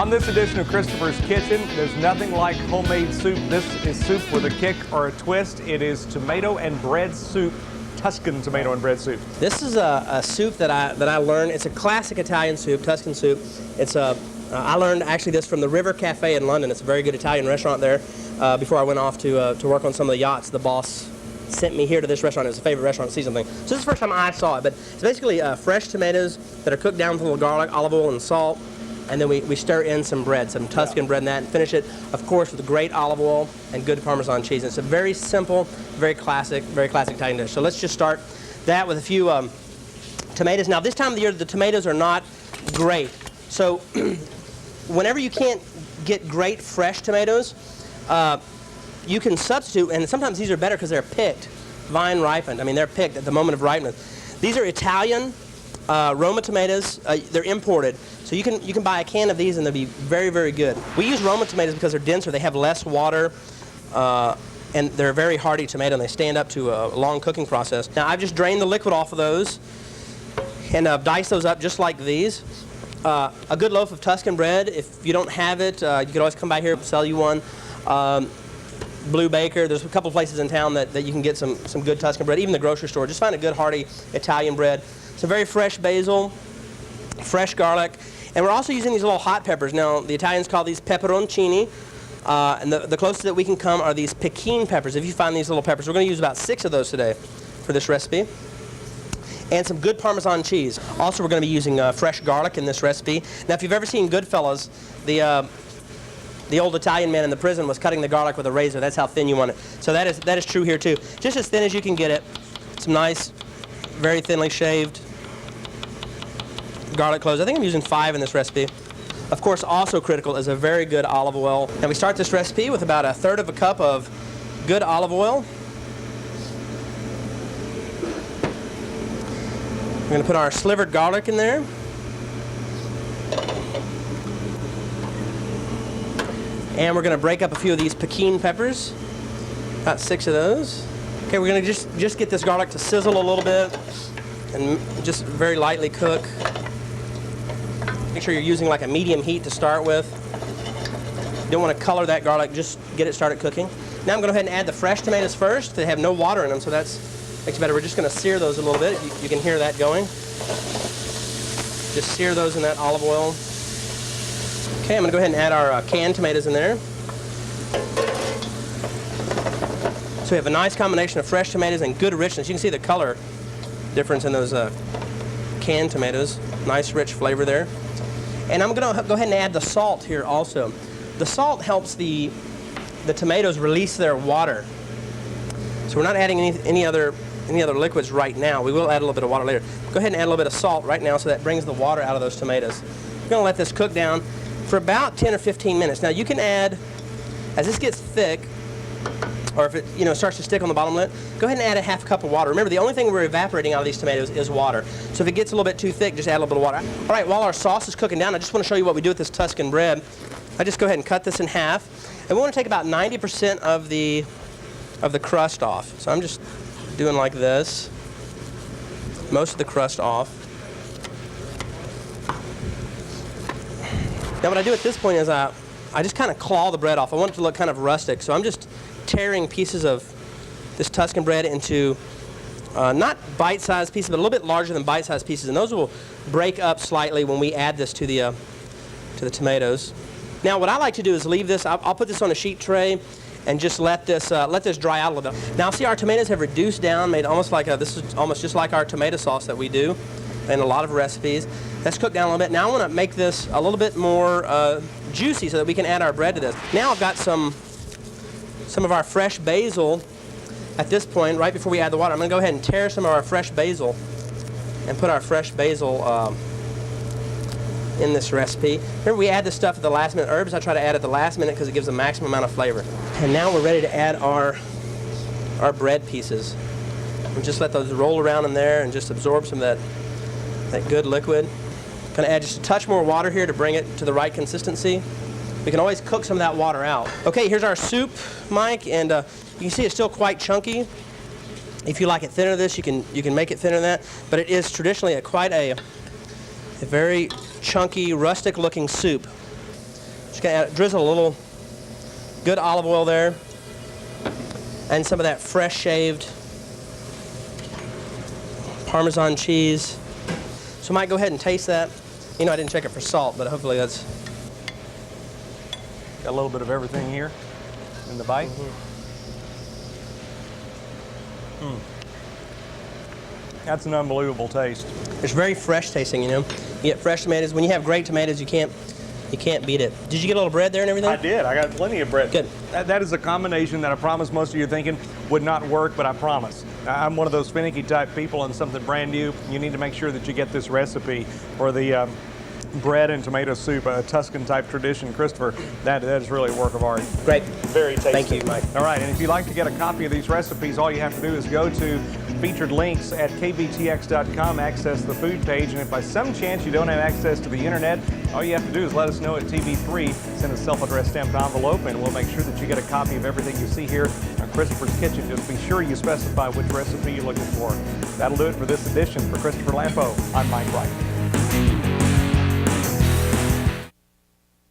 On this edition of Christopher's Kitchen, there's nothing like homemade soup. This is soup with a kick or a twist. It is tomato and bread soup, Tuscan tomato and bread soup. This is a soup that I learned. It's a classic Italian soup, Tuscan soup. I learned actually this from the River Cafe in London. It's a very good Italian restaurant there. Before I went off to work on some of the yachts, the boss sent me here to this restaurant. It was a favorite restaurant to see something. So this is the first time I saw it, but it's basically fresh tomatoes that are cooked down with a little garlic, olive oil, and salt. And then we stir in some bread, some Tuscan bread in that, and finish it, of course, with great olive oil and good Parmesan cheese. And it's a very simple, very classic Italian dish. So let's just start that with a few tomatoes. Now, this time of the year, the tomatoes are not great. So whenever you can't get great fresh tomatoes, you can substitute, and sometimes these are better because they're picked, vine ripened. I mean, they're picked at the moment of ripeness. These are Italian Roma tomatoes. They're imported. So you can buy a can of these and they'll be very, very good. We use Roma tomatoes because they're denser, they have less water, and they're a very hardy tomato and they stand up to a long cooking process. Now I've just drained the liquid off of those and diced those up just like these. A good loaf of Tuscan bread. If you don't have it, you can always come by here and sell you one. Blue Baker, there's a couple places in town that you can get some good Tuscan bread, even the grocery store. Just find a good hearty Italian bread. Some very fresh basil, fresh garlic, and we're also using these little hot peppers. Now, the Italians call these peperoncini, and the closest that we can come are these Pekin peppers. If you find these little peppers, we're going to use about 6 of those today for this recipe. And some good Parmesan cheese. Also, we're going to be using fresh garlic in this recipe. Now, if you've ever seen Goodfellas, the old Italian man in the prison was cutting the garlic with a razor. That's how thin you want it. So that is true here too. Just as thin as you can get it. Some nice, very thinly shaved garlic cloves. I think I'm using 5 in this recipe. Of course, also critical is a very good olive oil. And we start this recipe with about 1/3 of a cup of good olive oil. We're going to put our slivered garlic in there. And we're going to break up a few of these Pekin peppers, about 6 of those. Okay, we're going to just get this garlic to sizzle a little bit and just very lightly cook. Make sure you're using like a medium heat to start with. You don't want to color that garlic, just get it started cooking. Now I'm going to go ahead and add the fresh tomatoes first. They have no water in them, so that makes it better. We're just going to sear those a little bit. You can hear that going. Just sear those in that olive oil. Okay, I'm going to go ahead and add our canned tomatoes in there. So we have a nice combination of fresh tomatoes and good richness. You can see the color difference in those canned tomatoes. Nice rich flavor there. And I'm going to go ahead and add the salt here also. The salt helps the tomatoes release their water. So we're not adding any other liquids right now. We will add a little bit of water later. Go ahead and add a little bit of salt right now so that brings the water out of those tomatoes. We're going to let this cook down for about 10 or 15 minutes. Now you can add, as this gets thick, or if it starts to stick on the bottom lid, go ahead and add a 1/2 cup of water. Remember, the only thing we're evaporating out of these tomatoes is water. So if it gets a little bit too thick, just add a little bit of water. All right, while our sauce is cooking down, I just want to show you what we do with this Tuscan bread. I just go ahead and cut this in half, and we want to take about 90% of the crust off. So I'm just doing like this, most of the crust off. Now what I do at this point is I just kind of claw the bread off. I want it to look kind of rustic, so I'm just tearing pieces of this Tuscan bread into not bite-sized pieces, but a little bit larger than bite-sized pieces, and those will break up slightly when we add this to the tomatoes. Now what I like to do is leave this. I'll put this on a sheet tray and just let this dry out a little bit. Now see, our tomatoes have reduced down, made almost like this is almost just like our tomato sauce that we do in a lot of recipes. That's cooked down a little bit. Now I want to make this a little bit more juicy so that we can add our bread to this. Now I've got some of our fresh basil at this point, right before we add the water. I'm going to go ahead and tear some of our fresh basil and put our fresh basil in this recipe. Remember, we add this stuff at the last minute. Herbs I try to add at the last minute because it gives a maximum amount of flavor. And now we're ready to add our bread pieces. And just let those roll around in there and just absorb some of that good liquid. Going to add just a touch more water here to bring it to the right consistency. We can always cook some of that water out. Okay, here's our soup, Mike, and you can see it's still quite chunky. If you like it thinner than this, you can make it thinner than that. But it is traditionally quite a very chunky, rustic-looking soup. Just gonna drizzle a little good olive oil there, and some of that fresh shaved Parmesan cheese. So I might go ahead and taste that. You know, I didn't check it for salt, but hopefully that's... Got a little bit of everything here in the bite. That's an unbelievable taste. It's very fresh tasting, you know. You get fresh tomatoes. When you have great tomatoes, you can't beat it. Did you get a little bread there and everything? I did. I got plenty of bread. Good. That is a combination that I promise most of you are thinking would not work, but I promise. I'm one of those finicky type people, and something brand new, you need to make sure that you get this recipe for the bread and tomato soup, a Tuscan type tradition. Christopher, that is really a work of art. Great. Very tasty. Thank you, Mike. All right, and if you'd like to get a copy of these recipes, all you have to do is go to featured links at kbtx.com, access the food page, and if by some chance you don't have access to the internet, all you have to do is let us know at TV3, send a self-addressed stamped envelope, and we'll make sure that you get a copy of everything you see here on Christopher's Kitchen. Just be sure you specify which recipe you're looking for. That'll do it for this edition. For Christopher Lampo, I'm Mike Wright.